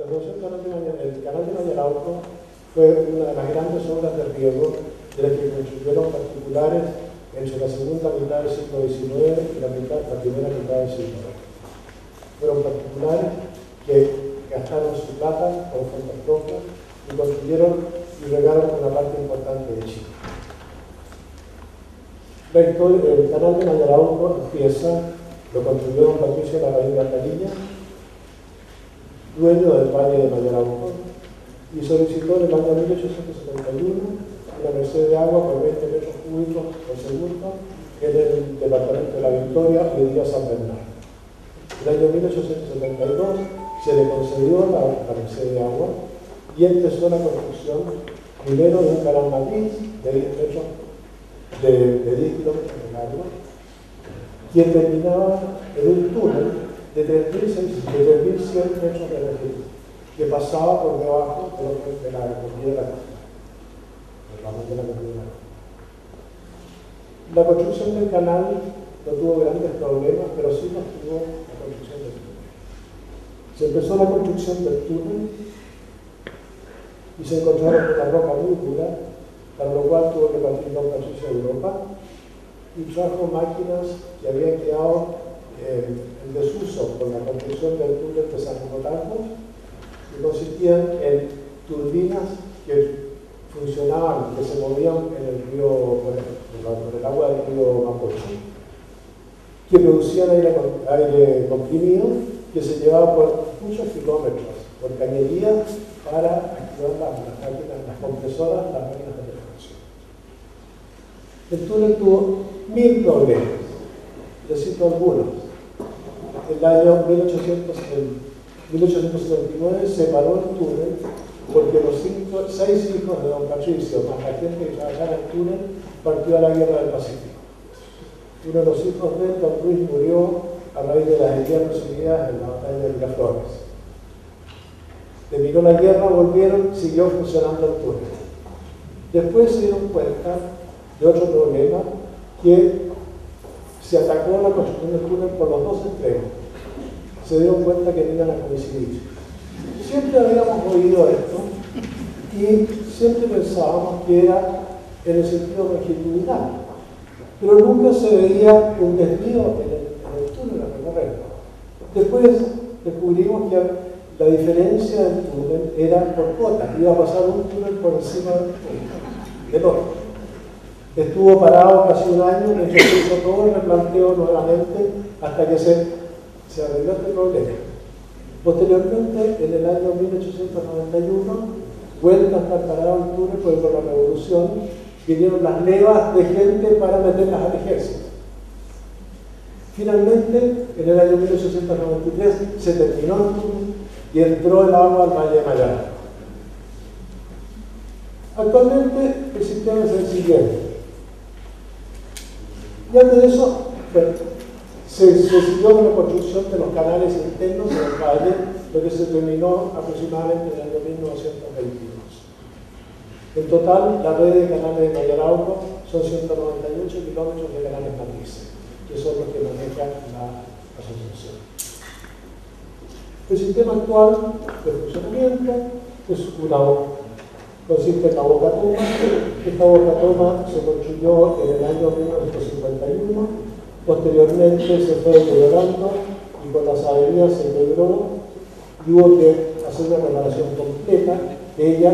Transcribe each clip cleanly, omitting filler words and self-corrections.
La construcción del canal de Mayarauco fue una de las grandes obras de riego de las que construyeron particulares entre la segunda mitad del siglo XIX y la primera mitad del siglo XX. Fueron particulares que gastaron su plata con fondos propios y construyeron y regaron una parte importante de Chile. El canal de Mayarauco empieza, lo construyó don Patricio Larraín Gartalilla, dueño del Valle de Mayarauco, y solicitó en el año 1871 una merced de agua por 20 metros cúbicos por segundo en el departamento de La Victoria, hoy día San Bernardo. En el año 1872 se le concedió la merced de agua y empezó la construcción primero de un canal matriz de 10 metros de 10 kilómetros de largo, que terminaba en un túnel de 3.100 metros de longitud, que pasaba por debajo de la cordillera de la costa. La construcción del canal no tuvo grandes problemas, pero sí nos tuvo la construcción del túnel. Se empezó la construcción del túnel y se encontraron con una roca muy dura, para lo cual tuvo que partir don Patricio de Europa y trajo máquinas que habían quedado en desuso por la construcción del túnel de San Gotardo, que consistían en turbinas que funcionaban, que se movían en el río, por el agua del río Mapocho, que producían aire comprimido, que se llevaba por muchos kilómetros, por cañería, para activar las máquinas, las compresoras, las máquinas de refrigeración. El túnel tuvo 1000 problemas, les cito algunos. El año 1879 se paró el túnel porque los 6 hijos de don Patricio, más la gente que trabajaba en el túnel, partió a la guerra del Pacífico. Uno de los hijos de él, don Luis, murió a raíz de las heridas recibidas en la batalla de Miraflores. Terminó la guerra, volvieron, siguió funcionando el túnel. Después se dieron cuenta de otro problema, que se atacó la construcción del túnel por los dos extremos. Se dieron cuenta que no iban a coincidir. Siempre habíamos oído esto y siempre pensábamos que era en el sentido longitudinal, pero nunca se veía un desvío en el túnel a recorrer. Después descubrimos que la diferencia del túnel era por cuotas, iba a pasar un túnel por encima del otro. Estuvo parado casi un año mientras se hizo todo el replanteo nuevamente hasta que se arregló este problema. Posteriormente, en el año 1891, vuelve a estar parado el túnel porque con la revolución vinieron las levas de gente para meterlas al ejército. Finalmente, en el año 1893, se terminó el túnel y entró el agua al Valle de Mayarauco. Actualmente, el sistema es el siguiente. Y antes de eso, se siguió con la construcción de los canales internos en el valle, lo que se terminó aproximadamente en el año 1922. En total, la red de canales de Mayarauco son 198 kilómetros de canales matrices, que son los que maneja la asociación. El sistema actual de funcionamiento es consiste en la boca toma. Esta boca toma se construyó en el año 1951, posteriormente se fue deteriorando y con las averías se quebró y hubo que hacer una reparación completa de ella,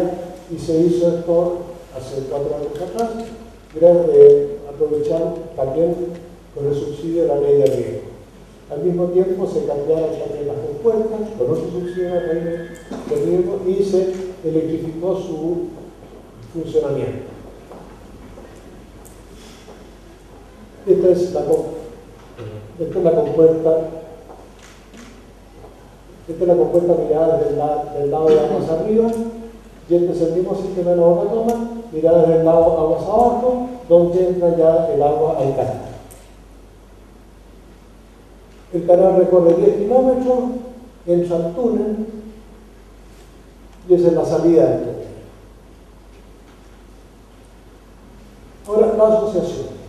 y se hizo esto hace 4 años atrás, aprovechar también con el subsidio de la ley de riego. Al mismo tiempo se cambiaron también las compuertas con otro subsidio de la ley de riego y se electrificó su funcionamiento. Esta es la compuerta mirada desde el lado de aguas arriba, y este es el mismo sistema de la boca toma, mirada desde el lado aguas abajo, donde entra ya el agua al canal. El canal recorre 10 kilómetros, entra al túnel, y esa es la salida del túnel. Ahora, la asociación.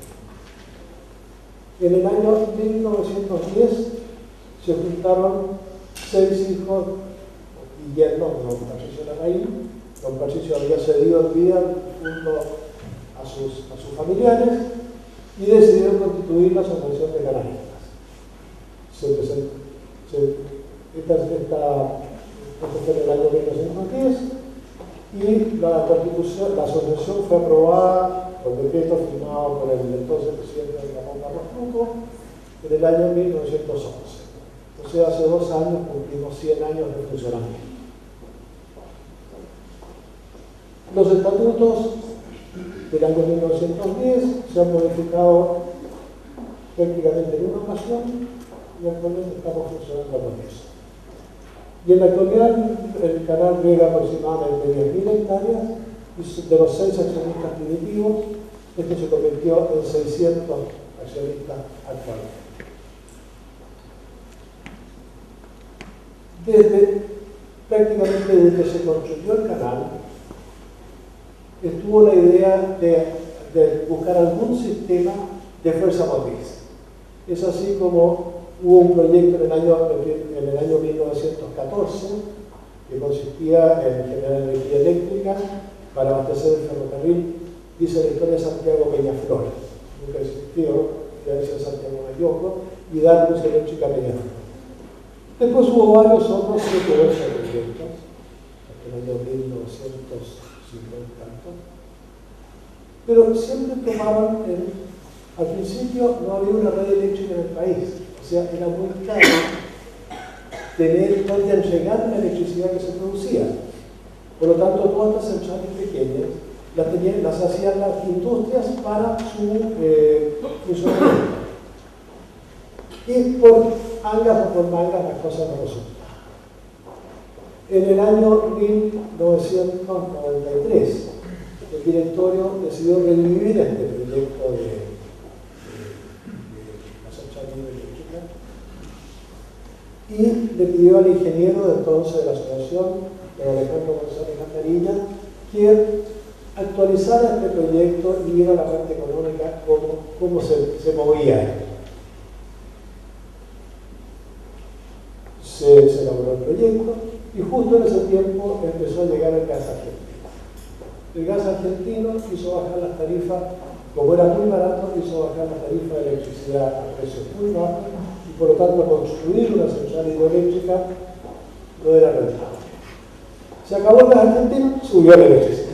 En el año 1910 se juntaron 6 hijos y yerno, don Patricio Larraín. Don Patricio había cedido el vida junto a sus familiares y decidió constituir la Asociación de Canaristas. Esto fue en el año 1910 y la asociación fue aprobada por decreto firmado por el entonces presidente Ramón Carlos Fruto en el año 1911. O sea, hace 2 años cumplimos 100 años de funcionamiento. Los estatutos del año 1910 se han modificado prácticamente en una ocasión y actualmente estamos funcionando con eso. Y en la actualidad el canal riega aproximadamente 10.000 hectáreas y de los 6 accionistas primitivos, este se convirtió en 600 accionistas actualmente. Prácticamente desde que se construyó el canal, estuvo la idea de buscar algún sistema de fuerza motriz. Es así como hubo un proyecto en el año 1914 que consistía en generar energía eléctrica para abastecer el ferrocarril, dice la historia de Santiago Peñaflor, nunca existió, ya dice Santiago Mayoco, y dar luz eléctrica a Peñaflor. Después hubo varios otros 7 o 8 proyectos, hasta el año 1950 tanto, pero siempre tomaban al principio no había una red eléctrica en el país, o sea, era muy caro tener donde entregar la electricidad que se producía. Por lo tanto, todas estas centrales pequeñas las hacían las industrias para su funcionamiento. Y por angas o por mangas las cosas no resultan. En el año 1993, el directorio decidió revivir este proyecto de la central hidroeléctrica y le pidió al ingeniero de entonces de la asociación, don Alejandro González Cantarilla, que actualizara este proyecto y viera la parte económica cómo se movía esto. Se elaboró el proyecto y justo en ese tiempo empezó a llegar el gas argentino. El gas argentino hizo bajar las tarifas, como era muy barato, hizo bajar las tarifas de electricidad a precios muy bajos y por lo tanto construir una central hidroeléctrica no era rentable. Se acabó el gas argentino, subió la electricidad.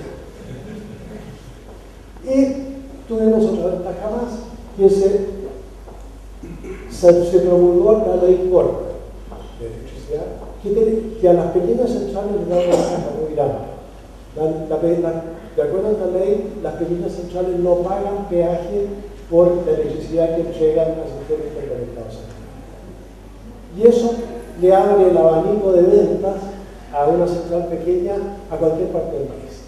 Y tuvimos otra ventaja más, que se promulgó la ley Corp de electricidad, que a las pequeñas centrales les da una ventaja muy grande. De acuerdo a esta ley, las pequeñas centrales no pagan peaje por la electricidad que entregan a sectores interconectados. Y eso le abre el abanico de ventas a una central pequeña a cualquier parte del país.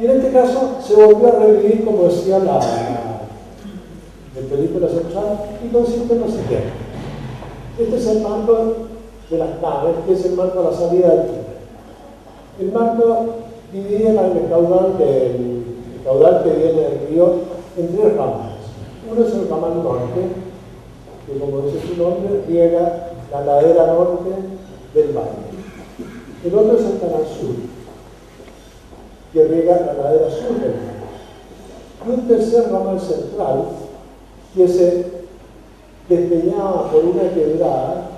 Y en este caso se volvió a revivir, como decía la película central, y consiste en lo siguiente. Este es el marco de las naves, que es el marco de la salida del túnel. El marco divide el caudal que viene del río en 3 ramas. Uno es el ramal norte, que como dice su nombre, riega la ladera norte del valle. El otro es el canal sur, que riega la ladera sur del valle. Y un tercer ramal central, que se despeñaba por una quebrada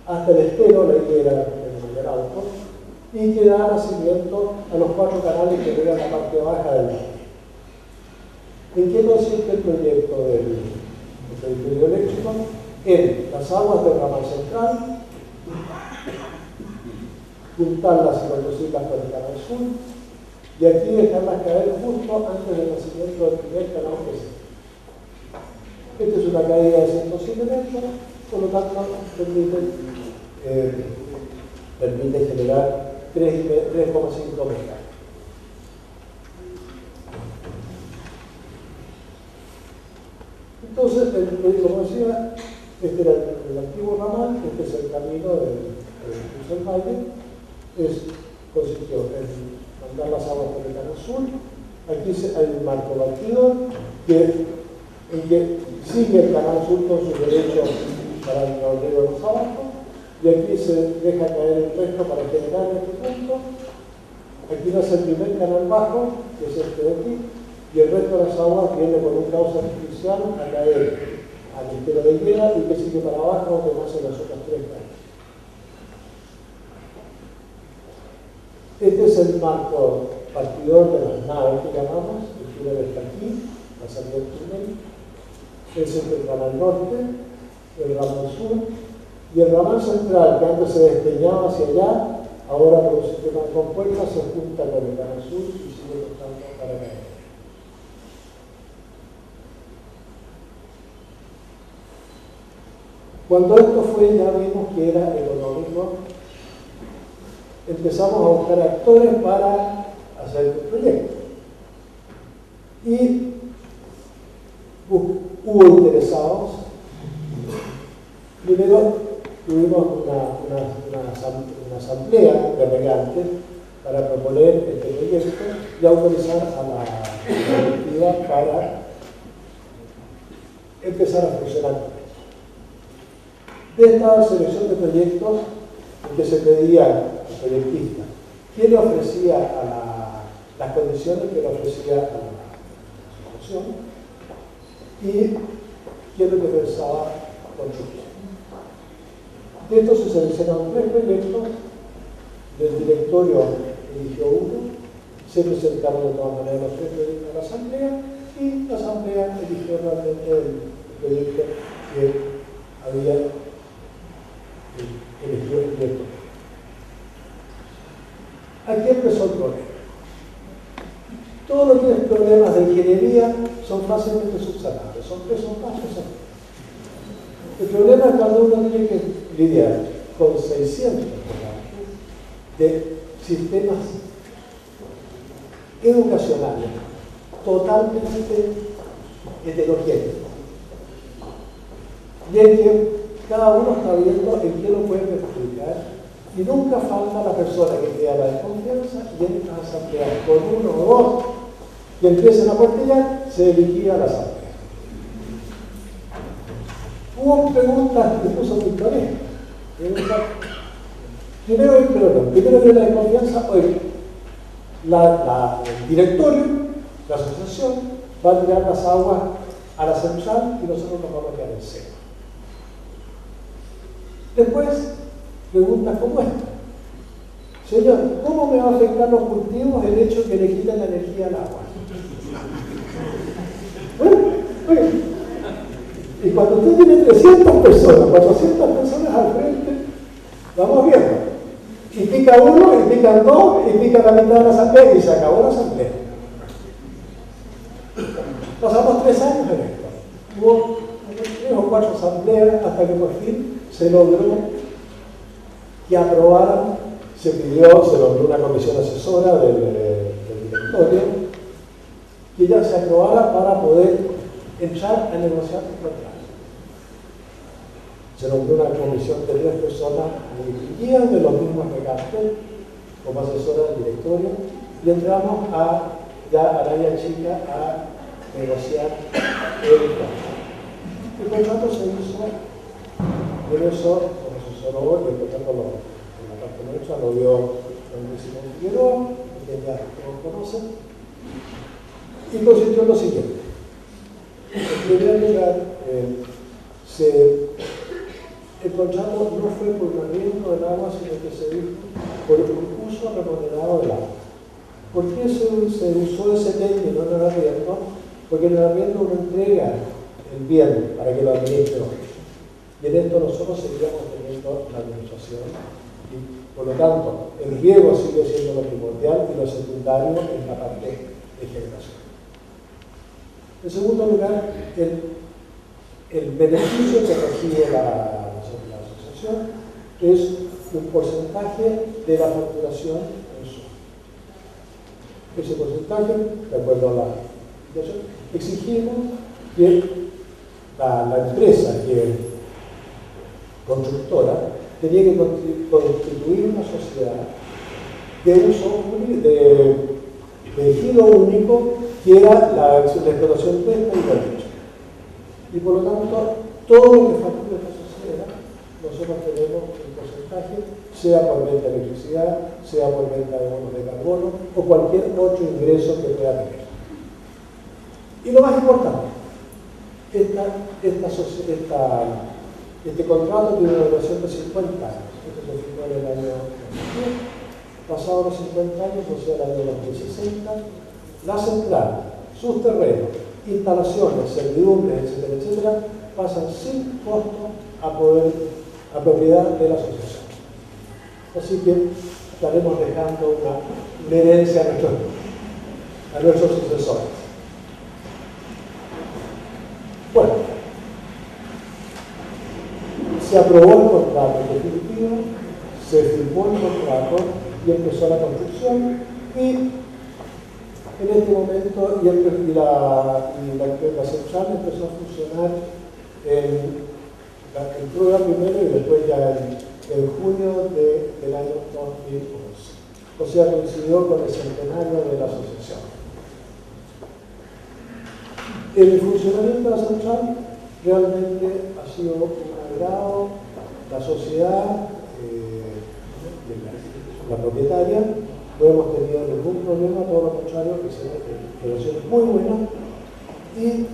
hasta el estero, la higuera del auto, y que da nacimiento a los 4 canales que riegan la parte baja del valle. ¿En qué consiste el proyecto del hidroeléctrico? En las aguas del ramal central, juntarlas y conducirlas por el canal sur, y aquí dejarlas caer justo antes del nacimiento del primer canal que se. Esta es una caída de 107 metros, por lo tanto permite generar 3,5 megas. Entonces, como decía, este era el antiguo ramal, este es el camino del valle, consistió en mandar las aguas por el canal sur. Aquí hay un marco batidor que en que sigue el Canal Sur con sus derechos para el río más abajo, y aquí se deja caer el resto para generar este punto. Aquí nace el primer canal bajo, que es este de aquí, y el resto de las aguas viene por un cauce artificial a caer al estero de Higuera y que sigue para abajo donde nacen las otras tres calles. Este es el marco partidor de las naves que llamamos, el túnel está aquí, la salida del túnel. Ese es el canal norte, el ramal sur, y el ramal central, que antes se despeñaba hacia allá, ahora por un sistema de compuertas se junta con el canal sur y sigue cortando para caer. Cuando esto fue, ya vimos que era económico, empezamos a buscar actores para hacer el proyecto. Y hubo interesados. Primero tuvimos una asamblea de regantes para proponer este proyecto y autorizar a la directiva para empezar a funcionar. De esta selección de proyectos en que se pedía al proyectista quién le ofrecía las condiciones que le ofrecía a la asociación y quién le pensaba construir. De estos se seleccionaron 3 proyectos, del directorio eligió uno, se presentaron de todas maneras los 3 proyectos a la asamblea y la asamblea eligió realmente el proyecto que había elegido el director. Aquí empezó el problema. Todo lo que es problemas de ingeniería son fácilmente subsanables, son 3 pasos. El problema es cuando uno tiene que lidiar con 600 de sistemas educacionales totalmente heterogéneos. Y en que cada uno está viendo en qué lo puede perjudicar y nunca falta la persona que crea la desconfianza y en estas asambleas con 1 o 2 que empiecen a portillar, se elegía la asamblea. Hubo preguntas incluso muy honestas. Primero de la desconfianza, oye, el directorio, la asociación, va a tirar las aguas a la central y nosotros nos vamos a quedar en seco. Después, preguntas como esta. Señor, ¿cómo me va a afectar los cultivos el hecho de que le quiten la energía al agua? Bueno, y cuando usted tiene 300 personas, 400 personas al frente, vamos viendo. Y pica uno, y pican 2, y pica la mitad de la asamblea, y se acabó la asamblea. Pasamos 3 años en esto. Hubo 3 o 4 asambleas hasta que por fin se logró que aprobaran, se logró una comisión asesora del directorio, que ya se aprobara para poder entrar a negociar el contrato. Se nombró una comisión de 3 personas que guían de los mismos regantes como asesora del directorio y entramos ya al área chica a negociar el contrato. El contrato se hizo, por eso, como asesoró, y el contrato en la parte derecha lo vio don Simón Figueroa, que ya todos conocen, y consistió en lo siguiente. En primer lugar, el contrato no fue por un arriendo del agua, sino que se hizo por un uso remunerado del agua. ¿Por qué se usó ese término en el arriendo? Porque en el arriendo uno entrega el bien para que lo administre otro. Y en esto nosotros seguíamos teniendo la administración. Y por lo tanto, el riego sigue siendo lo primordial y lo secundario en la parte de generación. En segundo lugar, el beneficio que recibe la asociación es un porcentaje de la facturación mensual. Ese porcentaje, de acuerdo a la situación, exigimos que la empresa que es constructora tenía que constituir una sociedad de uso de giro único, que era la explotación de esta y derecho. Y por lo tanto, todo lo que factura esta sociedad, nosotros tenemos un porcentaje, sea por venta de electricidad, sea por venta de bonos de carbono o cualquier otro ingreso que pueda tener. Y lo más importante, este contrato tiene una duración de 50 años. Esto se firmó en el año 2010. Pasados los 50 años, o sea, el año 2060, la central, sus terrenos, instalaciones, servidumbres, etcétera, etcétera, pasan sin costo a propiedad de la asociación. Así que estaremos dejando una herencia a nuestros sucesores. Bueno, se aprobó el contrato definitivo, se firmó el contrato y empezó la construcción, y en este momento la central empezó a funcionar en prueba primero y después ya en junio del año 2011. O sea, coincidió con el centenario de la asociación. El funcionamiento de la central realmente ha sido un agrado. La sociedad, la propietaria, no hemos tenido ningún problema, todo lo contrario, que se relaciones muy buenas, y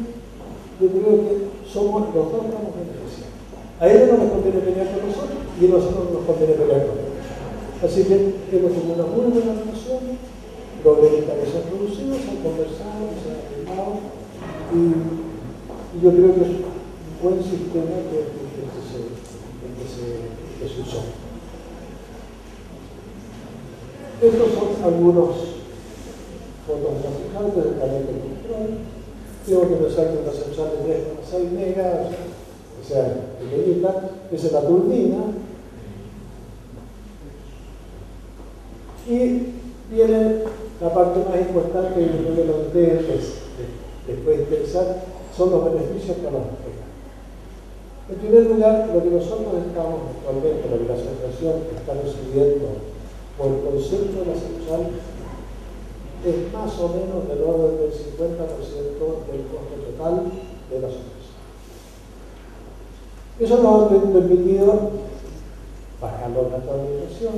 yo creo que los dos estamos beneficiados. A ellos no les conviene pelear con nosotros y a nosotros no nos conviene pelear con ellos. Así que hemos tenido una muy buena relación, problemas que se han producido, se han conversado, se han arreglado, y yo creo que es un buen sistema que se usó. Estos son algunos fotos graficantes del canal de control. Tengo que pensar que una central de 3,6 megas, o sea, pequeñita, esa es la turbina. Y viene la parte más importante, y yo creo que lo ustedes después de pensar, son los beneficios que nos entregan. En primer lugar, lo que nosotros estamos actualmente, lo que la asociación está recibiendo por el concepto de la central, es más o menos del orden del 50% del costo total de la asociación. Eso nos ha permitido bajar los gastos de administración,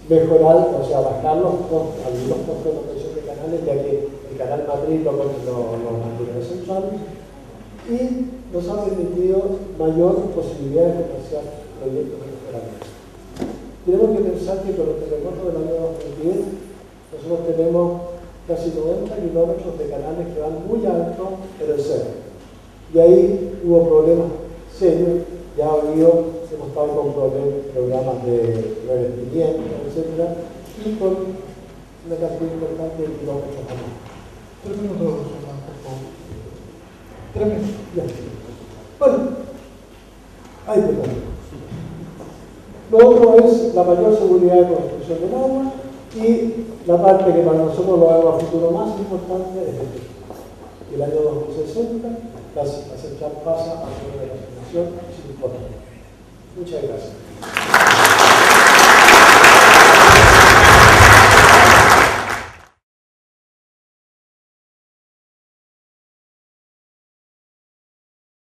mejorar, o sea, bajar los costos, algunos costos de obtención de canales, ya que el canal matriz lo mantiene la central, y nos ha permitido mayor posibilidad de financiar proyectos de mejoramiento. Tenemos que pensar que con los terremotos del año 2010 nosotros tenemos casi 90 kilómetros de canales que van muy alto en el cerro. Y ahí hubo problemas serios, ya hemos estado con programas de 9.500, etc. Y con una cantidad importante de kilómetros a más. 3 minutos, por favor. 3 minutos, ya. Bueno, ahí te. Lo otro es la mayor seguridad de construcción del agua, y la parte que para nosotros lo vemos a futuro más importante es el año 2060, la central pasa a ser de la generación sin costo. Muchas gracias.